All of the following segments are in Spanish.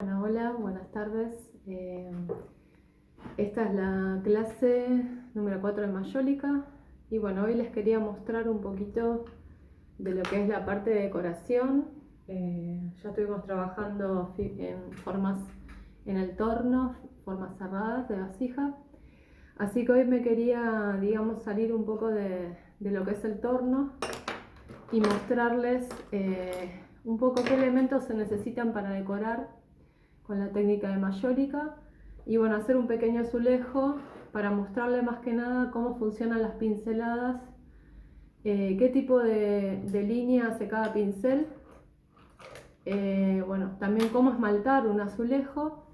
Bueno, hola, buenas tardes. Esta es la clase número 4 de Mayólica y bueno, hoy les quería mostrar un poquito de lo que es la parte de decoración. Ya estuvimos trabajando en formas en el torno, formas cerradas de vasija, así que hoy me quería, digamos, salir un poco de lo que es el torno y mostrarles un poco qué elementos se necesitan para decorar con la técnica de Mayólica y bueno, hacer un pequeño azulejo para mostrarle más que nada cómo funcionan las pinceladas, qué tipo de línea hace cada pincel, bueno, también cómo esmaltar un azulejo,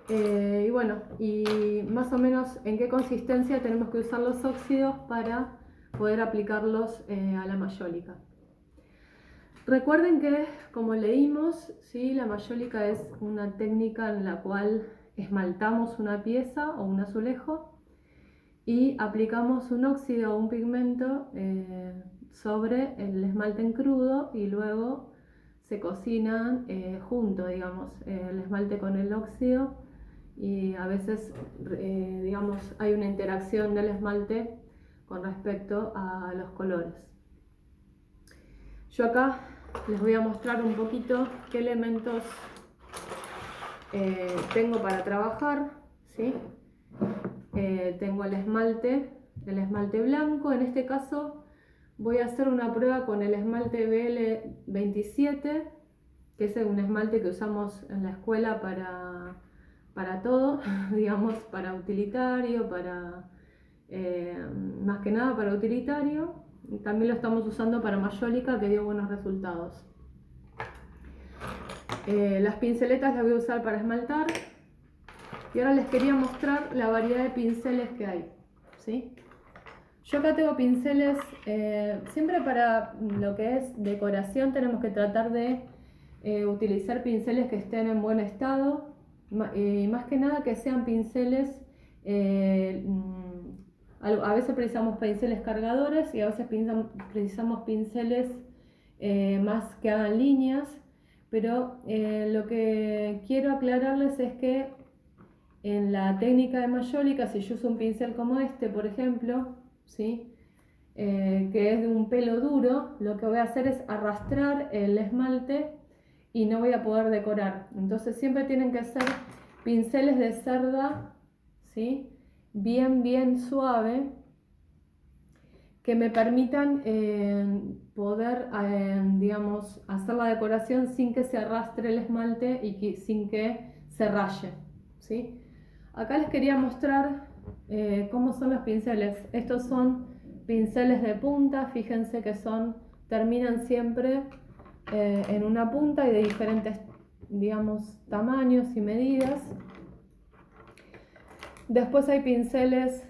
y bueno, y más o menos en qué consistencia tenemos que usar los óxidos para poder aplicarlos a la Mayólica. Recuerden que, como leímos, ¿sí? La mayólica es una técnica en la cual esmaltamos una pieza o un azulejo y aplicamos un óxido o un pigmento sobre el esmalte en crudo y luego se cocinan junto, digamos, el esmalte con el óxido y a veces, digamos, hay una interacción del esmalte con respecto a los colores. Yo acá les voy a mostrar un poquito qué elementos tengo para trabajar, ¿sí? Tengo el esmalte blanco. En este caso voy a hacer una prueba con el esmalte BL27, que es un esmalte que usamos en la escuela para todo, digamos, para utilitario, más que nada para utilitario. También lo estamos usando para mayólica, que dio buenos resultados. Las pinceletas las voy a usar para esmaltar y ahora les quería mostrar la variedad de pinceles que hay, ¿sí? Yo acá tengo pinceles, siempre para lo que es decoración tenemos que tratar de utilizar pinceles que estén en buen estado y más que nada que sean pinceles, a veces precisamos pinceles cargadores y a veces precisamos pinceles más que hagan líneas, pero lo que quiero aclararles es que en la técnica de mayólica, si yo uso un pincel como este, por ejemplo, ¿sí? Que es de un pelo duro, lo que voy a hacer es arrastrar el esmalte y no voy a poder decorar. Entonces siempre tienen que ser pinceles de cerda, ¿sí? Bien suave, que me permitan poder, digamos, hacer la decoración sin que se arrastre el esmalte y sin que se raye, ¿sí? Acá les quería mostrar cómo son los pinceles. Estos son pinceles de punta, fíjense que terminan siempre en una punta y de diferentes, digamos, tamaños y medidas. Después hay pinceles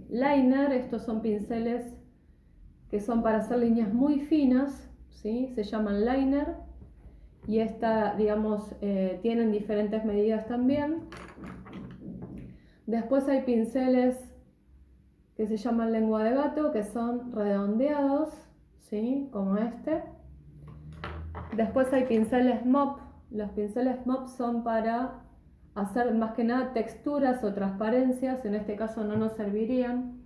liner, estos son pinceles que son para hacer líneas muy finas, ¿sí? Se llaman liner y digamos, tienen diferentes medidas también. Después hay pinceles que se llaman lengua de gato, que son redondeados, ¿sí? Como este. Después hay pinceles mop. Los pinceles mop son para hacer más que nada texturas o transparencias, en este caso no nos servirían.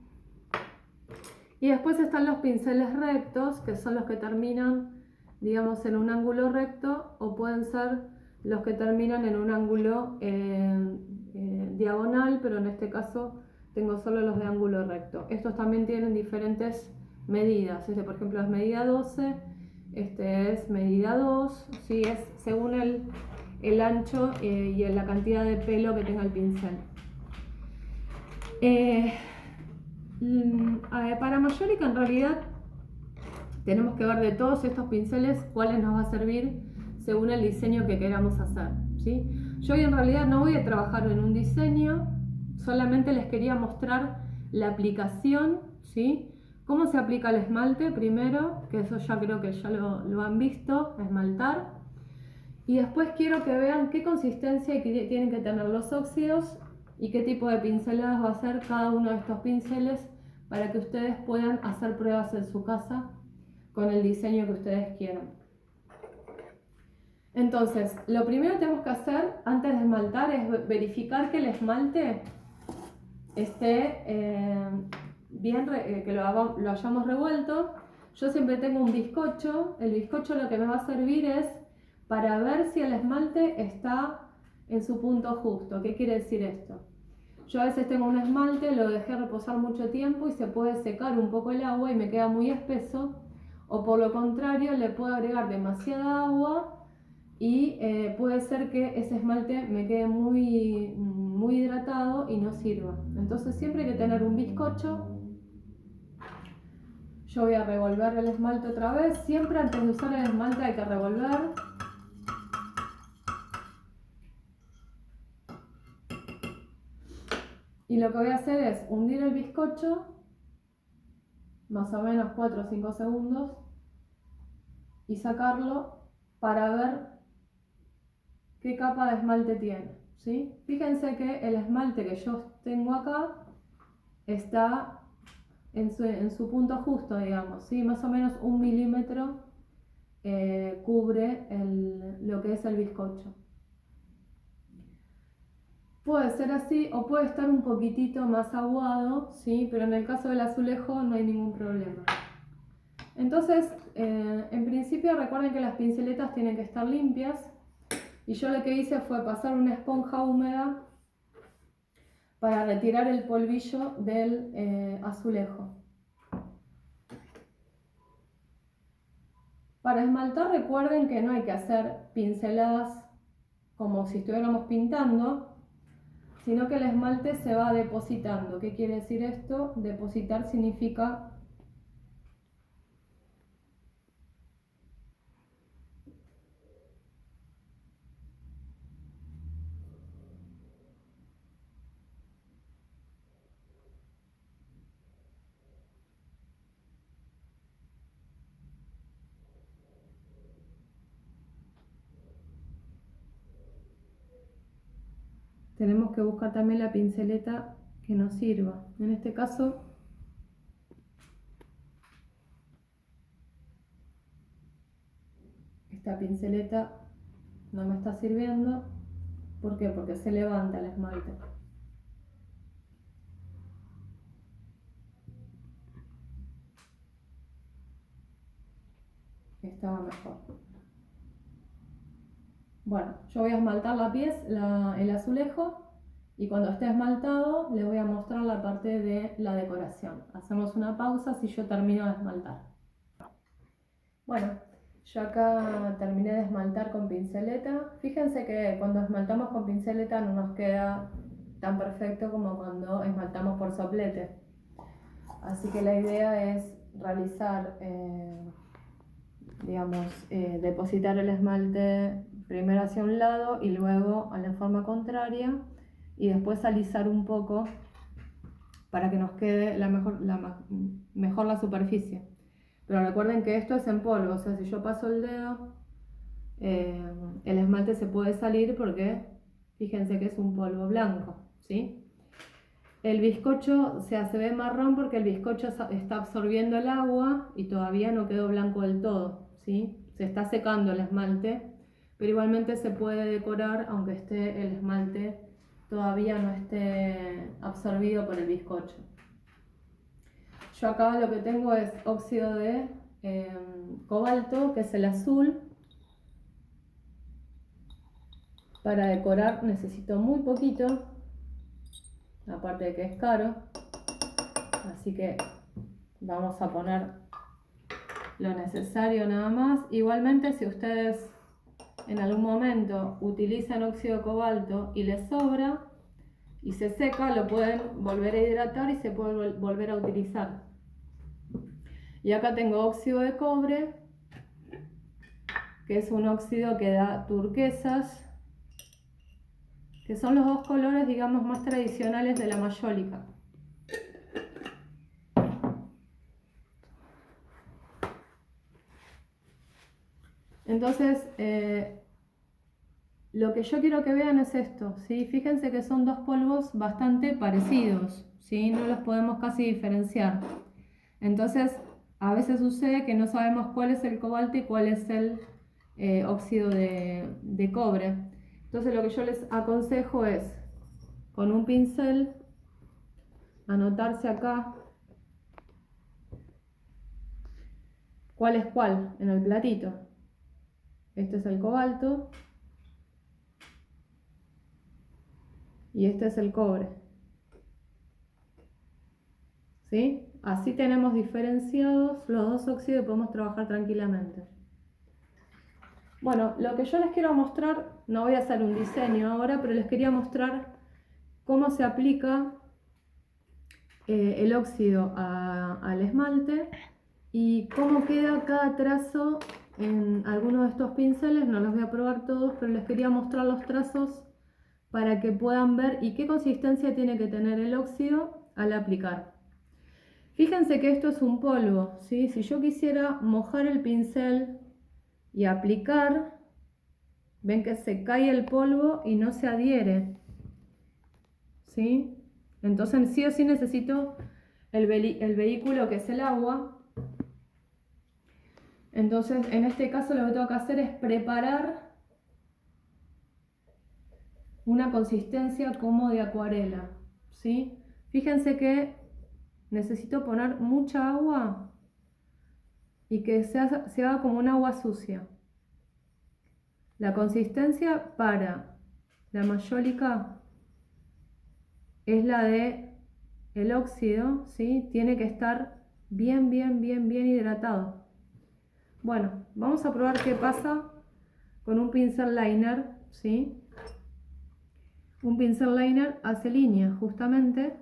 Y después están los pinceles rectos, que son los que terminan, digamos, en un ángulo recto, o pueden ser los que terminan en un ángulo diagonal, pero en este caso tengo solo los de ángulo recto. Estos también tienen diferentes medidas. Este, por ejemplo, es medida 12, este es medida 2, ¿sí? Es según el ancho y la cantidad de pelo que tenga el pincel. Para mayólica en realidad tenemos que ver de todos estos pinceles cuáles nos va a servir según el diseño que queramos hacer, ¿sí? Yo hoy en realidad no voy a trabajar en un diseño, solamente les quería mostrar la aplicación, ¿sí? Cómo se aplica el esmalte primero, que eso ya creo que ya lo han visto, esmaltar. Y después quiero que vean qué consistencia tienen que tener los óxidos y qué tipo de pinceladas va a ser cada uno de estos pinceles para que ustedes puedan hacer pruebas en su casa con el diseño que ustedes quieran. Entonces, lo primero que tenemos que hacer antes de esmaltar es verificar que el esmalte esté bien, que lo hayamos revuelto. Yo siempre tengo un bizcocho. El bizcocho lo que me va a servir es para ver si el esmalte está en su punto justo. ¿Qué quiere decir esto? Yo a veces tengo un esmalte, lo dejé reposar mucho tiempo y se puede secar un poco el agua y me queda muy espeso, o por lo contrario le puedo agregar demasiada agua y puede ser que ese esmalte me quede muy hidratado y no sirva. Entonces siempre hay que tener un bizcocho. Yo voy a revolver el esmalte otra vez. Siempre antes de usar el esmalte hay que revolver. Y lo que voy a hacer es hundir el bizcocho, más o menos 4 o 5 segundos, y sacarlo para ver qué capa de esmalte tiene, ¿sí? Fíjense que el esmalte que yo tengo acá está en su punto justo, digamos, ¿sí? Más o menos 1 milímetro cubre lo que es el bizcocho. Puede ser así o puede estar un poquitito más aguado, ¿sí? Pero en el caso del azulejo no hay ningún problema. Entonces, en principio recuerden que las pinceletas tienen que estar limpias y yo lo que hice fue pasar una esponja húmeda para retirar el polvillo del azulejo. Para esmaltar recuerden que no hay que hacer pinceladas como si estuviéramos pintando, sino que el esmalte se va depositando. ¿Qué quiere decir esto? Depositar significa tenemos que buscar también la pinceleta que nos sirva. En este caso, esta pinceleta no me está sirviendo. ¿Por qué? Porque se levanta el esmalte. Esta va mejor. Bueno, yo voy a esmaltar el azulejo. Y cuando esté esmaltado, les voy a mostrar la parte de la decoración. Hacemos una pausa si yo termino de esmaltar. Bueno, yo acá terminé de esmaltar con pinceleta. Fíjense que cuando esmaltamos con pinceleta no nos queda tan perfecto como cuando esmaltamos por soplete. Así que la idea es realizar, depositar el esmalte primero hacia un lado y luego a la forma contraria, y después alisar un poco para que nos quede mejor la superficie. Pero recuerden que esto es en polvo, o sea, si yo paso el dedo, el esmalte se puede salir porque fíjense que es un polvo blanco, ¿sí? El bizcocho se ve marrón porque el bizcocho está absorbiendo el agua y todavía no quedó blanco del todo, ¿sí? Se está secando el esmalte, pero igualmente se puede decorar aunque esté el esmalte todavía no esté absorbido por el bizcocho. Yo acá lo que tengo es óxido de cobalto, que es el azul. Para decorar necesito muy poquito, aparte de que es caro, así que vamos a poner lo necesario nada más. Igualmente, si ustedes en algún momento utilizan óxido de cobalto y les sobra y se seca, lo pueden volver a hidratar y se puede volver a utilizar. Y acá tengo óxido de cobre, que es un óxido que da turquesas, que son los dos colores, digamos, más tradicionales de la mayólica. Entonces, lo que yo quiero que vean es esto, ¿sí? Fíjense que son dos polvos bastante parecidos, ¿sí? No los podemos casi diferenciar. Entonces, a veces sucede que no sabemos cuál es el cobalto y cuál es el óxido de cobre. Entonces lo que yo les aconsejo es, con un pincel, anotarse acá cuál es cuál en el platito. Este es el cobalto y este es el cobre. ¿Sí? Así tenemos diferenciados los dos óxidos y podemos trabajar tranquilamente. Bueno, lo que yo les quiero mostrar, no voy a hacer un diseño ahora, pero les quería mostrar cómo se aplica el óxido al esmalte y cómo queda cada trazo en algunos de estos pinceles. No los voy a probar todos, pero les quería mostrar los trazos para que puedan ver y qué consistencia tiene que tener el óxido al aplicar. Fíjense que esto es un polvo, ¿sí? Si yo quisiera mojar el pincel y aplicar, ven que se cae el polvo y no se adhiere, ¿sí? Entonces sí o sí necesito el vehículo que es el agua. Entonces en este caso lo que tengo que hacer es preparar una consistencia como de acuarela, ¿sí? Fíjense que necesito poner mucha agua y que se haga como un agua sucia. La consistencia para la mayólica es la de el óxido, ¿sí? Tiene que estar bien hidratado. Bueno, vamos a probar qué pasa con un pincel liner, ¿sí? Un pincel liner hace línea justamente.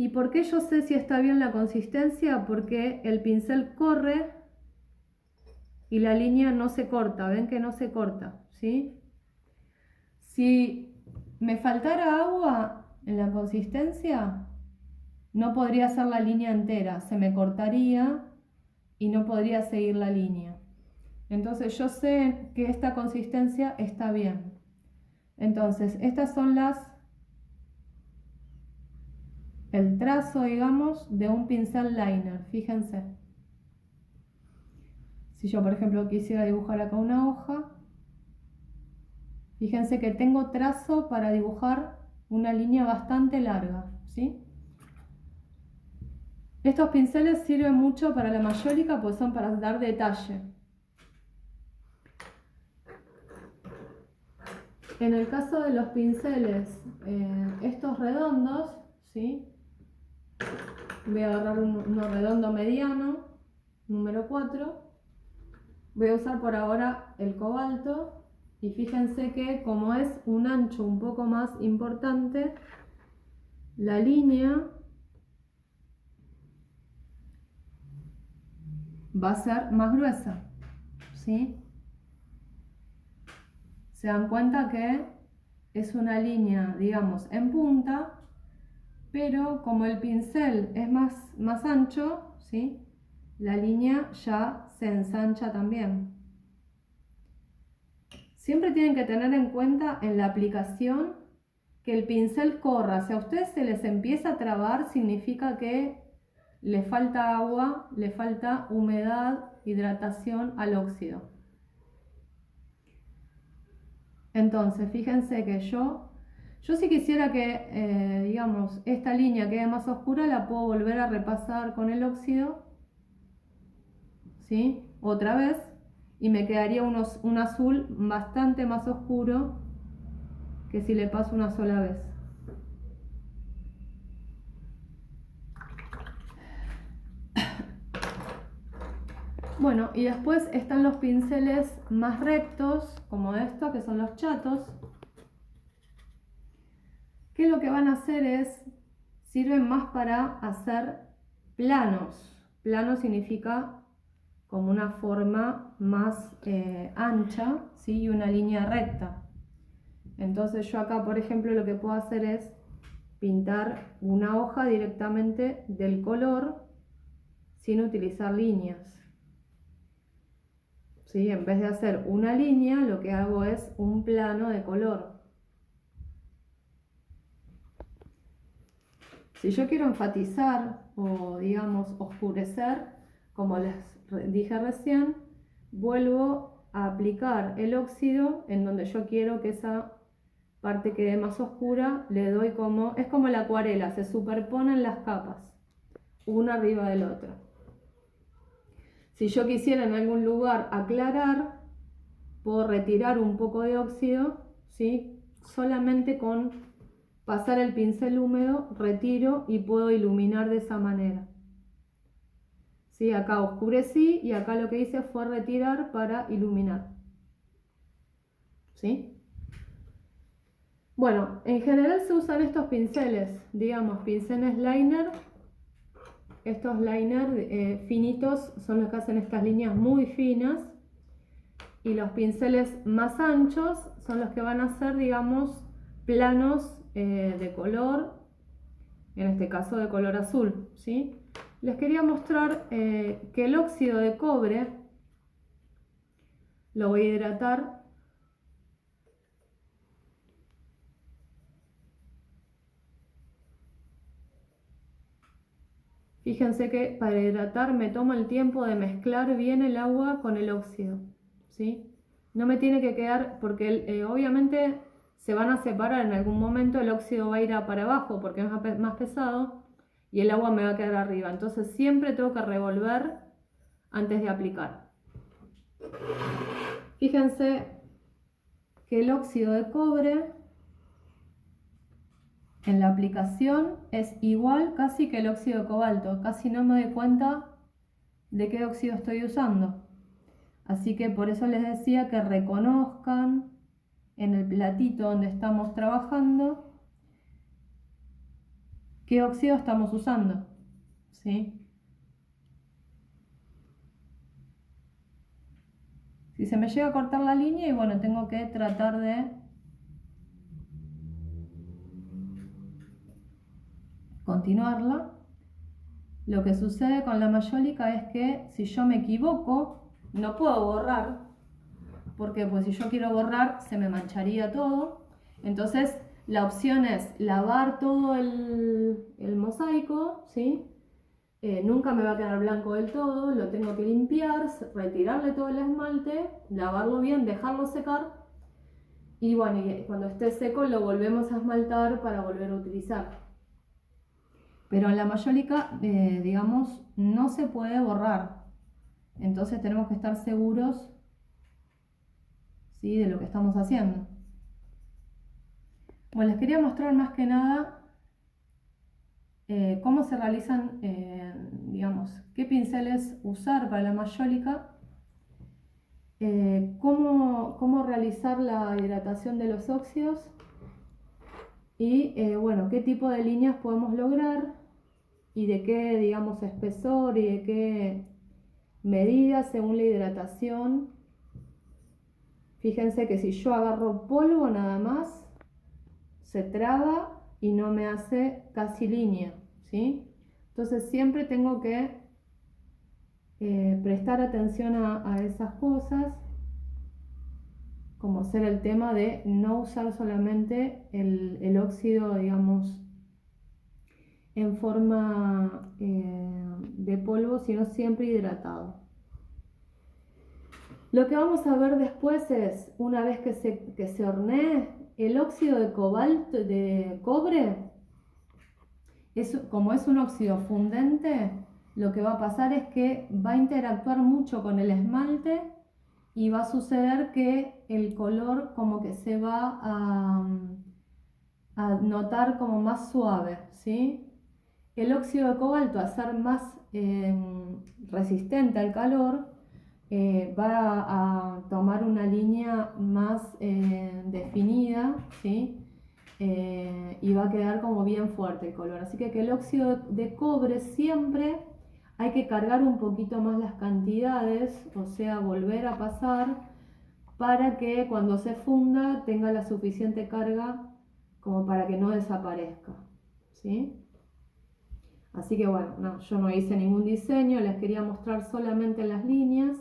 ¿Y por qué yo sé si está bien la consistencia? Porque el pincel corre y la línea no se corta, ven que no se corta, ¿sí? Si me faltara agua en la consistencia, no podría hacer la línea entera, se me cortaría y no podría seguir la línea. Entonces yo sé que esta consistencia está bien. Entonces estas son el trazo, digamos, de un pincel liner, fíjense. Si yo por ejemplo quisiera dibujar acá una hoja, fíjense que tengo trazo para dibujar una línea bastante larga, ¿sí? Estos pinceles sirven mucho para la mayólica, pues son para dar detalle. En el caso de los pinceles, estos redondos, ¿sí? Voy a agarrar uno redondo mediano, número 4. Voy a usar por ahora el cobalto y fíjense que como es un ancho un poco más importante, la línea va a ser más gruesa, ¿sí? Se dan cuenta que es una línea, digamos, en punta, pero como el pincel es más ancho, ¿sí? La línea ya se ensancha también. Siempre tienen que tener en cuenta en la aplicación que el pincel corra. Si a ustedes se les empieza a trabar, significa que le falta agua, le falta humedad, hidratación al óxido. Entonces, fíjense que yo si quisiera que, digamos, esta línea quede más oscura, la puedo volver a repasar con el óxido, ¿sí? Otra vez, y me quedaría un azul bastante más oscuro que si le paso una sola vez. Bueno, y después están los pinceles más rectos, como estos, que son los chatos, que lo que van a hacer es, sirven más para hacer planos. Plano significa como una forma más ancha, ¿sí? Y una línea recta. Entonces yo acá, por ejemplo, lo que puedo hacer es pintar una hoja directamente del color sin utilizar líneas. ¿Sí? En vez de hacer una línea, lo que hago es un plano de color. Si yo quiero enfatizar o, digamos, oscurecer, como les dije recién, vuelvo a aplicar el óxido en donde yo quiero que esa parte quede más oscura, le doy como, es como la acuarela, se superponen las capas, una arriba del otro. Si yo quisiera en algún lugar aclarar, puedo retirar un poco de óxido, ¿sí? Solamente con pasar el pincel húmedo, retiro y puedo iluminar de esa manera. ¿Sí? Acá oscurecí y acá lo que hice fue retirar para iluminar. ¿Sí? Bueno, en general se usan estos pinceles, digamos, pinceles liner. Estos liner finitos son los que hacen estas líneas muy finas. Y los pinceles más anchos son los que van a ser, digamos, planos de color, en este caso de color azul, ¿sí? Les quería mostrar que el óxido de cobre lo voy a hidratar. Fíjense que para hidratar me tomo el tiempo de mezclar bien el agua con el óxido, ¿sí? No me tiene que quedar, porque obviamente se van a separar en algún momento, el óxido va a ir para abajo porque es más pesado y el agua me va a quedar arriba. Entonces siempre tengo que revolver antes de aplicar. Fíjense que el óxido de cobre en la aplicación es igual casi que el óxido de cobalto, casi no me doy cuenta de qué óxido estoy usando. Así que por eso les decía que reconozcan en el platito donde estamos trabajando qué óxido estamos usando, ¿sí? Si se me llega a cortar la línea, y bueno, tengo que tratar de continuarla. Lo que sucede con la mayólica es que si yo me equivoco, no puedo borrar, porque pues si yo quiero borrar se me mancharía todo. Entonces la opción es lavar todo el mosaico, ¿sí? Nunca me va a quedar blanco del todo, lo tengo que limpiar, retirarle todo el esmalte, lavarlo bien, dejarlo secar y bueno, y cuando esté seco lo volvemos a esmaltar para volver a utilizar. Pero en la mayólica, digamos, no se puede borrar, entonces tenemos que estar seguros, ¿sí?, de lo que estamos haciendo. Bueno, les quería mostrar más que nada cómo se realizan, digamos, qué pinceles usar para la mayólica, cómo realizar la hidratación de los óxidos y, bueno, qué tipo de líneas podemos lograr y de qué, digamos, espesor y de qué medida según la hidratación. Fíjense que si yo agarro polvo nada más, se traba y no me hace casi línea, ¿sí? Entonces siempre tengo que prestar atención a esas cosas, como ser el tema de no usar solamente el óxido, digamos, en forma de polvo, sino siempre hidratado. Lo que vamos a ver después es, una vez que se hornee, el óxido de cobalto, de cobre, como es un óxido fundente, lo que va a pasar es que va a interactuar mucho con el esmalte y va a suceder que el color como que se va a notar como más suave, ¿sí? El óxido de cobalto, al ser más resistente al calor, va a tomar una línea más definida, ¿sí? Y va a quedar como bien fuerte el color. Así que el óxido de cobre siempre hay que cargar un poquito más las cantidades, o sea, volver a pasar para que cuando se funda tenga la suficiente carga como para que no desaparezca, ¿sí? Así que bueno, no, yo no hice ningún diseño, les quería mostrar solamente las líneas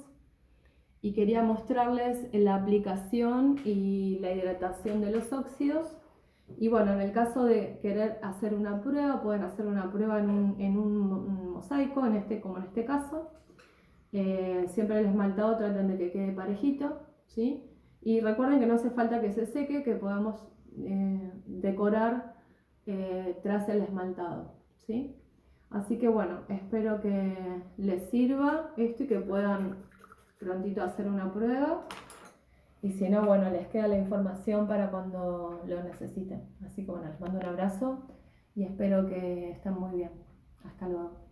y quería mostrarles la aplicación y la hidratación de los óxidos. Y bueno, en el caso de querer hacer una prueba, pueden hacer una prueba en un mosaico, como en este caso. Siempre el esmaltado traten de que quede parejito, ¿sí? Y recuerden que no hace falta que se seque, que podemos decorar tras el esmaltado, ¿sí? Así que bueno, espero que les sirva esto y que puedan prontito hacer una prueba. Y si no, bueno, les queda la información para cuando lo necesiten. Así que bueno, les mando un abrazo y espero que estén muy bien. Hasta luego.